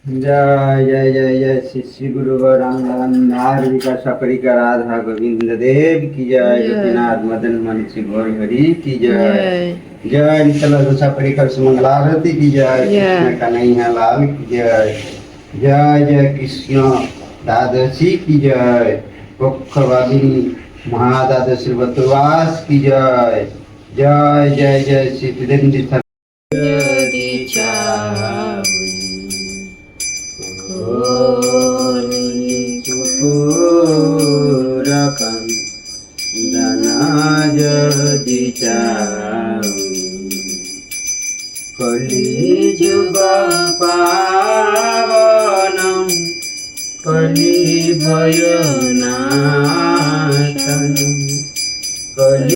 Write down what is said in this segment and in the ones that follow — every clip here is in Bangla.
जय जय जय जय श्री श्री गुरु गौरांग विकास परिका राधा गोविंद देव की जय गोपीनाथ मदन मन श्री गौर हरि की जय जय निचला दशा परिकर सुमंगलारती की जय कृष्ण कन्हैया लाल की जय जय जय कृष्ण दादशी की जय पक्षवादिनी महादादशी बतवास की जय जय जय जय Shri Tridevi Purakan dana jadi kali juga pavanam kali bhayanatan kali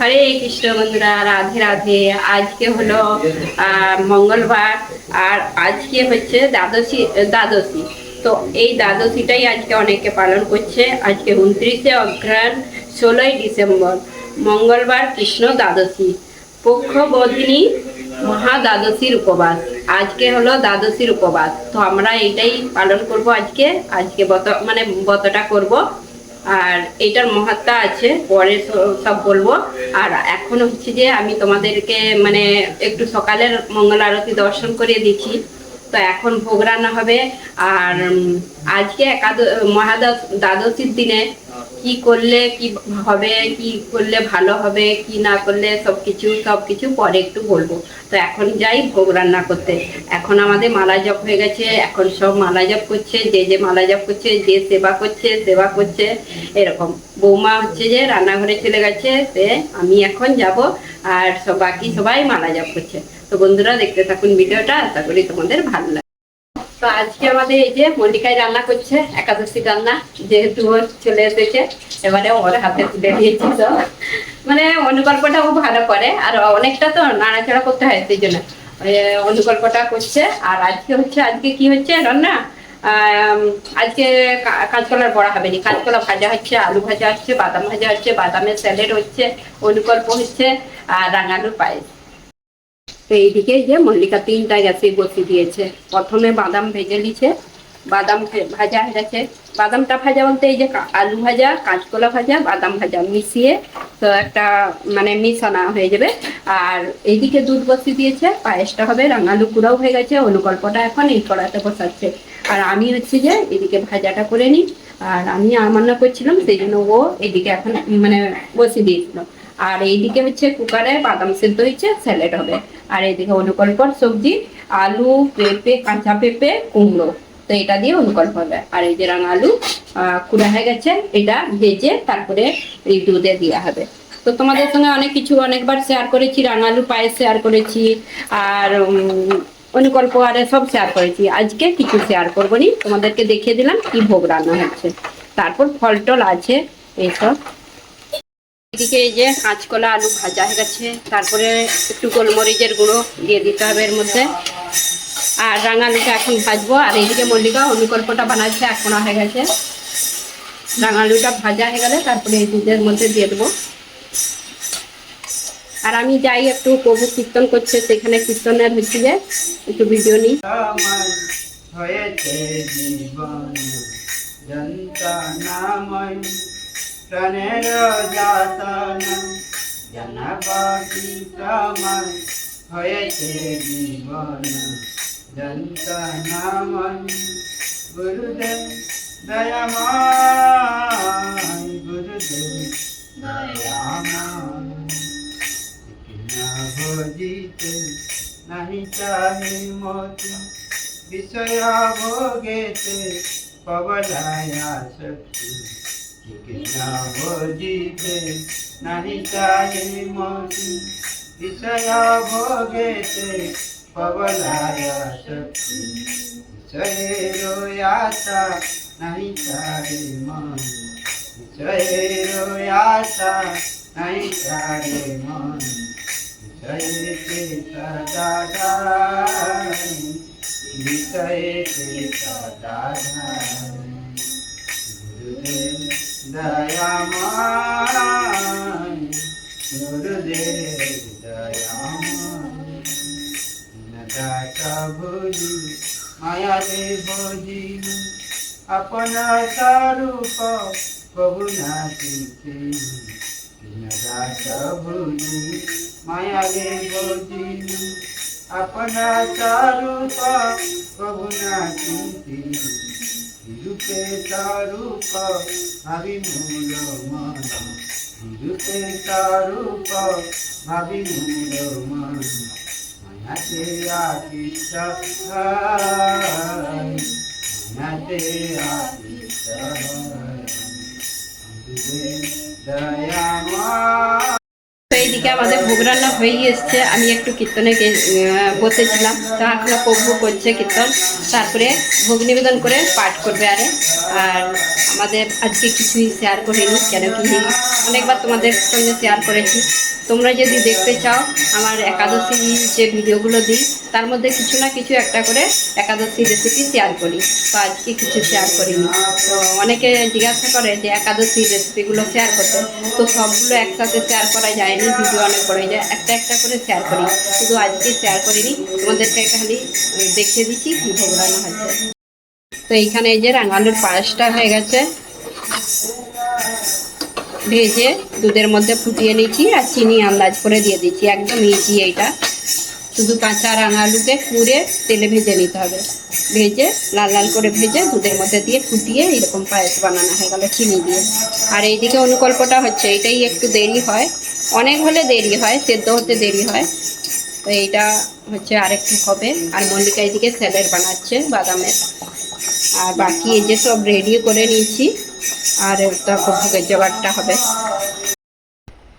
হরে কৃষ্ণ বন্ধুরা, রাধে রাধে। আজকে হলো মঙ্গলবার, আর আজকে হচ্ছে দ্বাদশী। তো এই দ্বাদশীটাই আজকে অনেকে পালন করছে। আজকে 29শে অঘ্রাণ 16ই ডিসেম্বর, মঙ্গলবার, কৃষ্ণ দ্বাদশী, পক্ষবোধিনী মহাদ্বাদশীর উপবাস। আজকে হলো দ্বাদশীর উপবাস। তো আমরা এইটাই পালন করব আজকে ব্রতটা করব। আর এইটার মহাত্মা আছে, পরে সব বলবো। আর এখন হচ্ছে যে আমি তোমাদেরকে একটু সকালের মঙ্গল আরতি দর্শন করিয়ে দিচ্ছি। তো এখন ভোগ রান্না হবে। আর আজকে দ্বাদশীর দিনে কি করলে কি হবে, কি করলে ভালো হবে, কি না করলে সবকিছু পরে একটু বলবো। তো এখন যাই ভোগ রান্না করতে। এখন আমাদের মালা জপ হয়ে গেছে, এখন সব মালা জপ করছে, যে মালা জপ করছে, যে সেবা করছে এরকম। বৌমা হচ্ছে যে রান্নাঘরে চলে গেছে, আমি এখন যাব। আর বাকি সবাই মালা জপ করছে। তো বন্ধুরা দেখতে থাকুন ভিডিওটা, আশা করি তোমাদের ভালো লাগে। তো আজকে আমাদের এই যে মল্লিকাই রান্না করছে, একাদশী রান্না, যেহেতু ওর চলে এসেছে, এবারে ওর হাতে তুলে দিয়েছি। তো অনুকল্পটা ও ভালো করে, আর অনেকটা তো নাড়াচাড়া করতে হয়, সেই জন্য অনুকল্পটা করছে। আর আজকে কি হচ্ছে রান্না, আজকে কাঁচকলার বড়া হবে না, কাঁচকলা ভাজা হচ্ছে, আলু ভাজা হচ্ছে, বাদাম ভাজা হচ্ছে, বাদামের স্যালাড হচ্ছে, অনুকল্প হচ্ছে, আর রাঙালুর পায়েস। তো এইদিকে যে মল্লিকা 3টা গ্যাসে বসিয়ে দিয়েছে। প্রথমে বাদাম ভেজে নিচ্ছে, বাদাম ভাজা হয়ে গেছে। বাদামটা ভাজা বলতে এই যে আলু ভাজা, কাঁচকলা ভাজা, বাদাম ভাজা মিশিয়ে তো একটা মিশানো হয়ে যাবে। আর এইদিকে দুধ বসিয়ে দিয়েছে, পায়েসটা হবে। রাঙালু কুড়াও হয়ে গেছে, অনুকল্পটা এখন এই কড়াতে বসাচ্ছে। আর আমি হচ্ছে যে এদিকে ভাজাটা করে নিই। আর আমি রান্না করছিলাম, সেই জন্য ও এইদিকে এখন বসিয়ে দিয়েছিল। আর এইদিকে হচ্ছে কুকারে বাদাম সেদ্ধ হয়েছে, স্যালাড হবে। আর এইদিকে অনুকল্পর সবজি, আলু, পেঁপে, কাঁচা পেঁপে, কুমড়ো, তো এটা দিয়ে অনুকল্প হবে। আর এই যে রাঙা আলু কুড়া হয়ে গেছে, এটা ভেজে তারপরে এই দুধে দেওয়া হবে। তো তোমাদের সঙ্গে অনেক কিছু অনেকবার শেয়ার করেছি, রাঙা আলু পায়েস শেয়ার করেছি, আর অনুকল্প আর সব শেয়ার করেছি। আজকে কিছু শেয়ার করবো নি, তোমাদেরকে দেখিয়ে দিলাম কি ভোগ রান্না হচ্ছে। তারপর ফল টল আছে এইসব। এদিকে এই যে কাঁচকলা আলু ভাজা হয়ে গেছে, তারপরে একটু গোলমরিচের গুঁড়ো দিয়ে দিতে হবে এর মধ্যে। আর রাঙা আলুটা এখন ভাজবো। আর এইদিকে মল্লিকা অনুকল্পটা বানাচ্ছে, এখন হয়ে গেছে। রাঙা আলুটা ভাজা হয়ে গেলে তারপরে এই দুধের মধ্যে দিয়ে দেবো। আর আমি যাই একটু প্রভু কীর্তন করছে, সেখানে কীর্তনের হচ্ছে যে একটু ভিডিও নিই। হয়েছে জীবন যন্ত্রণাময়, প্রাণের যাতনা জনবাদিতময়, হয়েছে জীবন যন্ত্রণাময়। গুরুদেব দয়াময়, গুরুদেব দয়াময়, ভজিতে নাহি চাহি মতি, বিষয় ভোগেতে পবনায়া শক্তি। কৃষ্ণ ভজিতে নাহি চাহি মতি, বিষয় ভোগেতে পবনায়া শক্তি। বিষয়ের আশা নাহি চাহি মন, বিষয়ের আশা নাহি চাহি মন। বিষয়েতে সদা ধাই, বিষয়েতে সদা ধাই। গুরুদেব দয়াময়, গুরুদেব দয়াময়। দাতা ভুজি মায়ারে ভজিল, আপনা স্বরূপ প্রভু না চিন্তিল। দাতা ভুজি মায়ারে ভজিল, আপনা স্বরূপ প্রভু না চিন্তিল। রূপে স্বরূপ ভাবি মূল মন, রূপে স্বরূপ ভাবি মূল মন। মায়াতে আকৃষ্ট হয়, মায়াতে আকৃষ্ট হয়। দয়াময়। তো এইদিকে আমাদের ভোগ রান্না হয়ে এসছে। আমি একটু কীর্তনে বসেছিলাম, তা এখনো প্রভু করছে কীর্তন, তারপরে ভোগ নিবেদন করে পাঠ করবে। আর আমাদের আজকে কিছুই শেয়ার করিনি, কেন কি অনেকবার তোমাদের সঙ্গে শেয়ার করেছি। তোমরা যদি দেখতে চাও আমার একাদশী যে ভিডিওগুলো দিই, তার মধ্যে কিছু না কিছু একটা করে একাদশী রেসিপি শেয়ার করি। তো আজকে কিছু শেয়ার করিনি। তো অনেকে জিজ্ঞাসা করে যে একাদশী রেসিপিগুলো শেয়ার করতে, তো সবগুলো একসাথে শেয়ার করা যায়নি, ভিডিও অনেক বড় হয়ে যায়। একটা একটা করে শেয়ার করি, শুধু আজকে শেয়ার করিনি, তোমাদেরকে খালি দেখিয়ে দিচ্ছি কী ভোগ রান্না হয়েছে। তো এইখানে এই যে রাঙালুর পায়েসটা হয়ে গেছে, ভেজে দুধের মধ্যে ফুটিয়ে নিচ্ছি আর চিনি আন্দাজ করে দিয়ে দিচ্ছি। একদম ইজি এইটা, শুধু কাঁচা রাঙালুকে কুড়ে তেলে ভেজে নিতে হবে। ভেজে লাল লাল করে ভেজে দুধের মধ্যে দিয়ে ফুটিয়ে এরকম পায়েস বানানো হয়ে গেল চিনি দিয়ে। আর এইদিকে অনুকল্পটা হচ্ছে, এটাই একটু দেরি হয়, অনেক হলে দেরি হয়, সেদ্ধ হতে দেরি হয়। তো এইটা হচ্ছে আরেকটু হবে। আর মল্লিকা এইদিকে স্যালাড বানাচ্ছে বাদামের। আর বাকি এই যে সব রেডি করে নিয়েছি, আর তারপর ভোগের জোগাড়টা হবে।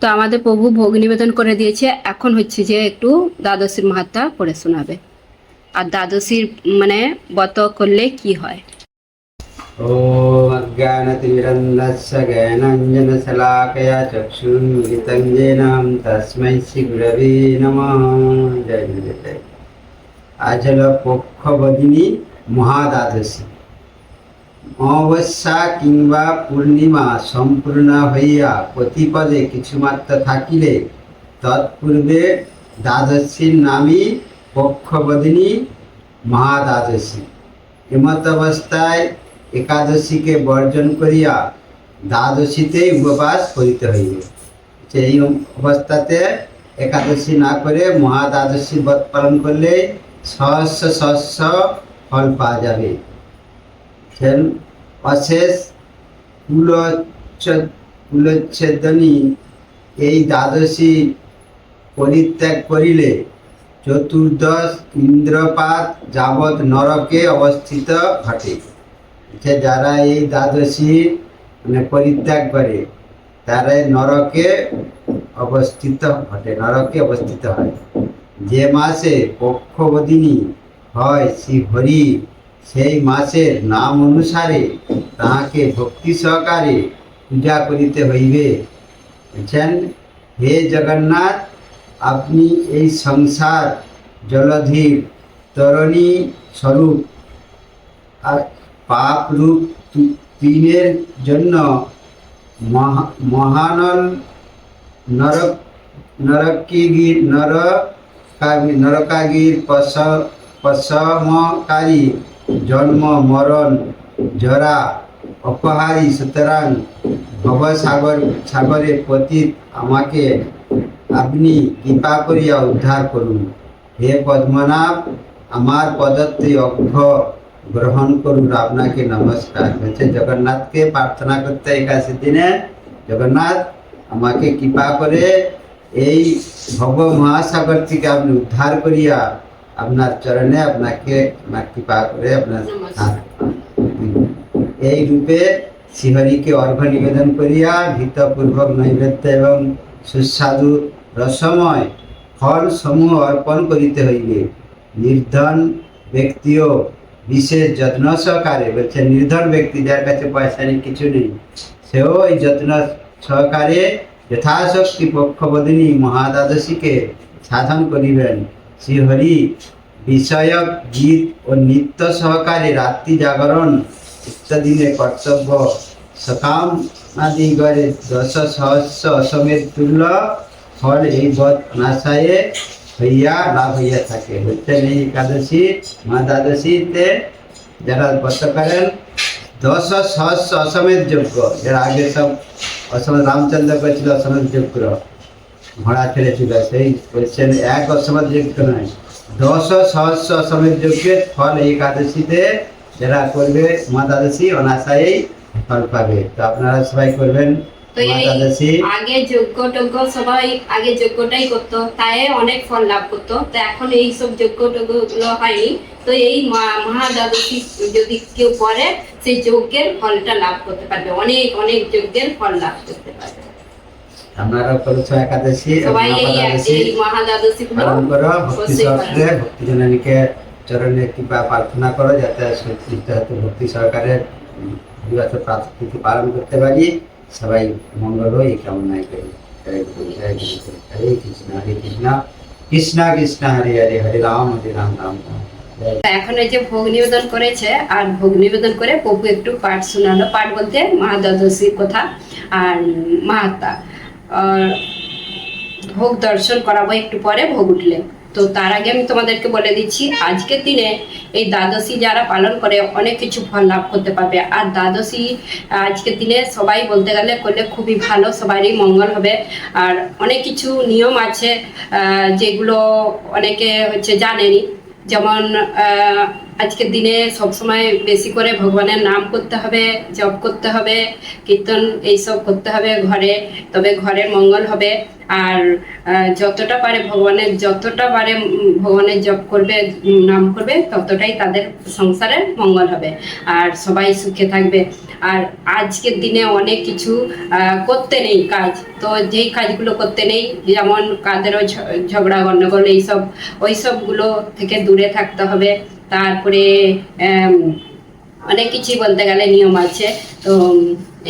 তো আমাদের প্রভু ভোগ নিবেদন করে দিয়েছে, এখন হচ্ছে যে একটু দ্বাদশীর মাহাত্ম্য পড়ে শোনাবে। আর দ্বাদশীর মানে ব্রত করলে কি হয়। ওম অজ্ঞানতিমিরন্ধস্য জ্ঞানাঞ্জনশলাকয়া চক্ষুন্মিলিतं येन তস্मै শ্রী গুরবে নমঃ। জয় জয়। আজ হলো পক্ষবদিনী মহাদ্বাদশী। অমাবস্যা কিংবা পূর্ণিমা সম্পূর্ণ হইয়া প্রতিপদে কিছুমাত্র থাকিলে তৎপূর্বে দ্বাদশীর নামই পক্ষবদিনী মহাদ্বাদশী। এমত অবস্থায় একাদশীকে বর্জন করিয়া দ্বাদশীতে উপবাস করিতে হইবে। সেই অবস্থাতে একাদশী না করে মহাদ্বাদশী ব্রত পালন করলে সহস্র সহস্র ফল পাওয়া যাবে। অশেষ কুলচ্ছেদনী এই দ্বাদশী পরিত্যাগ করিলে চতুর্দশ ইন্দ্রপাত যাবৎ নরকে অবস্থিত ঘটে। যে যারা এই দ্বাদশী মানে পরিত্যাগ করে তারা নরকে অবস্থিত ঘটে, নরকে অবস্থিত হয়। যে মাসে পক্ষবদিনী হয় শ্রী হরি, সেই মাসের নাম অনুসারে তাহাকে ভক্তি সহকারে পূজা করিতে হইবে। বলছেন, হে জগন্নাথ, আপনি এই সংসার জলধির তরণী স্বরূপ আর পাপ রূপ তিনের জন্য মহানল নরক নরকাগীর পশমকারী জন্ম মরণ জরা অপহারী, সুতরাং সাগরে পতিত আমাকে আপনি কৃপা করিয়া উদ্ধার করুন। হে পদ্মনাভ, আমার পদত্রে অর্ঘ্য গ্রহণ করুন, আপনাকে নমস্কার। বলছে জগন্নাথকে প্রার্থনা করতে একাদশী দিনে, জগন্নাথ আমাকে কৃপা করে এই ভব মহাসাগর থেকে আপনি উদ্ধার করিয়া আপনার চরণে আপনাকে আমার কৃপা করে আপনার এই রূপে শ্রীহরিকে অর্ঘ্য নিবেদন করিয়া ভীতপূর্বক নৈবেদ্য এবং সুস্বাদু রসময় ফল সমূহ অর্পণ করিতে হইবে। নির্ধন ব্যক্তিও বিশেষ যত্ন সহকারে, বলছে নির্ধন ব্যক্তি যার কাছে পয়সা নেই, কিছু নেই, সেও এই যত্ন সহকারে যথাশক্তি পক্ষবদিনী মহাদ্বাদশীকে সাধন করিবেন। শ্রীহরি বিষয়ক গীত ও নৃত্য সহকারে রাত্রি জাগরণ ইত্যাদিনে কর্তব্য সকাম আদি গড়ে 10 সহস্র অসমের তুল্য ফল এই বধ অনাশয়ে হইয়া লাভ হইয়া থাকে। হচ্ছেন এই একাদশী মা দ্বাদশীতে যারা ব্রত করেন 10 সহস্র অসমের যজ্ঞ, যারা আগে সব অসম রামচন্দ্র করেছিল অসমের যজ্ঞ, ঘোড়া ছেড়েছিল, সেই বলছেন এক অসমের যজ্ঞ নয়, 10 সহস্র অসমের যজ্ঞের ফল এই একাদশীতে যারা করবে মা দ্বাদশী অনাশায়েই ফল পাবে। তো আপনারা সবাই করবেন তো মা এই দ্বাদশী। আগে যজ্ঞ টজ্ঞ সবাই আগে যজ্ঞটাই করতো, তাই অনেক ফল লাভ করতো। তো এখন এই সব যজ্ঞ টজ্ঞ গুলো হয়নি, তো এই মহা দ্বাদশী যদি কেউ করে সেই যজ্ঞের ফলটা লাভ করতে পারবে, অনেক অনেক যজ্ঞের ফল লাভ করতে পারবে। আপনারা করেছো একাদশী, সবাই এই মহা দ্বাদশী পালন করো, ভক্তি সহকারে ভক্তি জননীকে চরণে কৃপা প্রার্থনা করো, যাতে ভক্তি সহকারে প্রার্থনা পালন করতে পারি। সবাই মঙ্গল হয় এই কামনায় করি। জয় গুরু, জয় গুরু। হরে কৃষ্ণ কৃষ্ণ কৃষ্ণ হরে হরে, হরে রাম রাম রাম। এখন এই যে ভোগ নিবেদন করেছে, আর ভোগ নিবেদন করে প্রভু একটু পাঠ শোনালো। পাঠ বলতে মহা দ্বাদশীর কথা আর মাহাত্মা। ভোগ দর্শন করাবো একটু পরে ভোগ উঠলে। তো তার আগে আমি তোমাদেরকে বলে দিচ্ছি, আজকের দিনে এই দ্বাদশী যারা পালন করে অনেক কিছু ফল লাভ করতে পারবে। আর দ্বাদশী আজকের দিনে সবাই বলতে গেলে করলে খুবই ভালো, সবারই মঙ্গল হবে। আর অনেক কিছু নিয়ম আছে যেগুলো অনেকে জানেনি, যেমন আজকের দিনে সবসময় বেশি করে ভগবানের নাম করতে হবে, জপ করতে হবে, কীর্তন এইসব করতে হবে ঘরে, তবে ঘরের মঙ্গল হবে। আর যতটা পারে ভগবানের জপ করবে, নাম করবে, ততটাই তাদের সংসারের মঙ্গল হবে আর সবাই সুখে থাকবে। আর আজকের দিনে অনেক কিছু করতে নেই কাজ, তো যেই কাজগুলো করতে নেই, যেমন কাদেরও ঝগড়া গণ্ডগোল এইসব, ওইসবগুলো থেকে দূরে থাকতে হবে। তারপরে অনেক কিছুই বলতে গেলে নিয়ম আছে, তো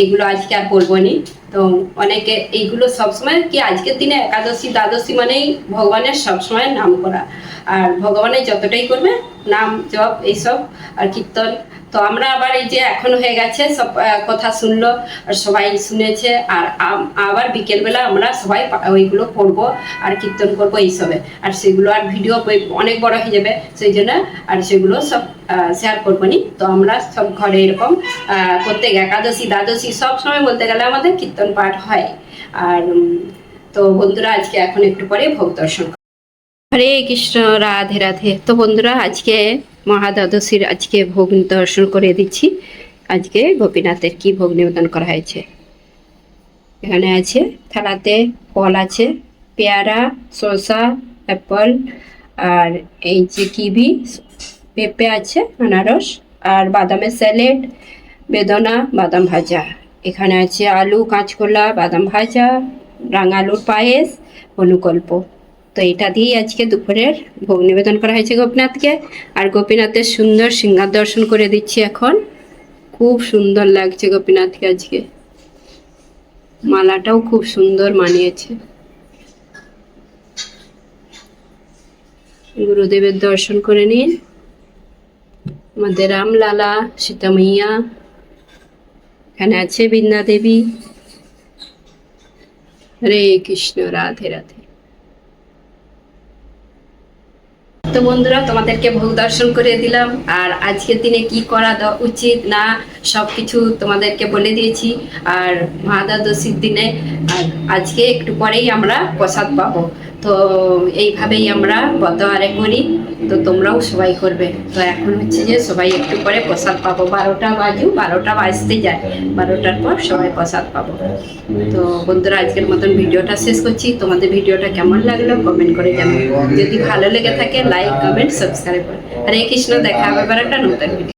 এগুলো আজকে আর বলবো নি। তো অনেকে এইগুলো সবসময় কি, আজকের দিনে একাদশী দ্বাদশী মানেই ভগবানের সবসময় নাম করা, আর ভগবানের যতটাই করবে নাম জপ এইসব আর কীর্তন। তো আমরা আবার এই যে এখন হয়ে গেছে সব কথা শুনলো আর সবাই শুনেছে, আর আবার বিকেলবেলা আমরা সবাই ওইগুলো পড়বো আর কীর্তন করবো এইসবে। আর সেগুলো আর ভিডিও অনেক বড় হয়ে যাবে, সেই জন্য আর সেগুলো সব শেয়ার করবো নি। তো আমরা সব ঘরে এরকম প্রত্যেক একাদশী দ্বাদশী সব সময় বলতে গেলে আমাদের কীর্তন পাঠ হয়। আর তো বন্ধুরা আজকে এখন একটু পরে ভোগ দর্শন। হরে কৃষ্ণ, রাধে রাধে। তো বন্ধুরা আজকে মহা দ্বাদশীর আজকে ভোগ দর্শন করে দিচ্ছি। আজকে গোপীনাথের কি ভোগ নিবেদন করা হয়েছে। এখানে আছে থালাতে ফল আছে, পেয়ারা, শসা, অ্যাপল আর এই যে কিবি, পেঁপে আছে, আনারস, আর বাদামের স্যালেড, বেদনা, বাদাম ভাজা। এখানে আছে আলু, কাঁচকলা, বাদাম ভাজা, রাঙা আলুর পায়েস, অনুকল্প। তো এটা দিয়েই আজকে দুপুরের ভোগ নিবেদন করা হয়েছে গোপীনাথকে। আর গোপীনাথের সুন্দর সিংহার দর্শন করে দিচ্ছি এখন। খুব সুন্দর লাগছে গোপীনাথকে আজকে, মালাটাও খুব সুন্দর মানিয়েছে। গুরুদেবের দর্শন করে নিন। আমাদের রামলালা, সীতা মাইয়া, এখানে আছে বৃন্দা দেবী। হরে কৃষ্ণ, রাধে রাধে। তো বন্ধুরা, তোমাদেরকে ভোগ দর্শন করে দিলাম। আর আজকের দিনে কি করা উচিত না সবকিছু তোমাদেরকে বলে দিয়েছি। আর মহাদ্বাদশীর দিনে আজকে একটু পরেই আমরা প্রসাদ পাবো। তো এইভাবেই আমরা বতোয়ারে করি, তো তোমরাও সবাই করবে। তো এখন হচ্ছে যে সবাই একটু পরে প্রসাদ পাবো, 12টা বাজু, 12টা বাজতে যায়, 12টার পর সবাই প্রসাদ পাবো। তো বন্ধুরা, আজকের মতন ভিডিওটা শেষ করছি। তোমাদের ভিডিওটা কেমন লাগলো কমেন্ট করে জানাও। যদি ভালো লেগে থাকে লাইক, কমেন্ট, সাবস্ক্রাইব করো। হরে কৃষ্ণ, দেখা হবে আবার একটা নতুন ভিডিও।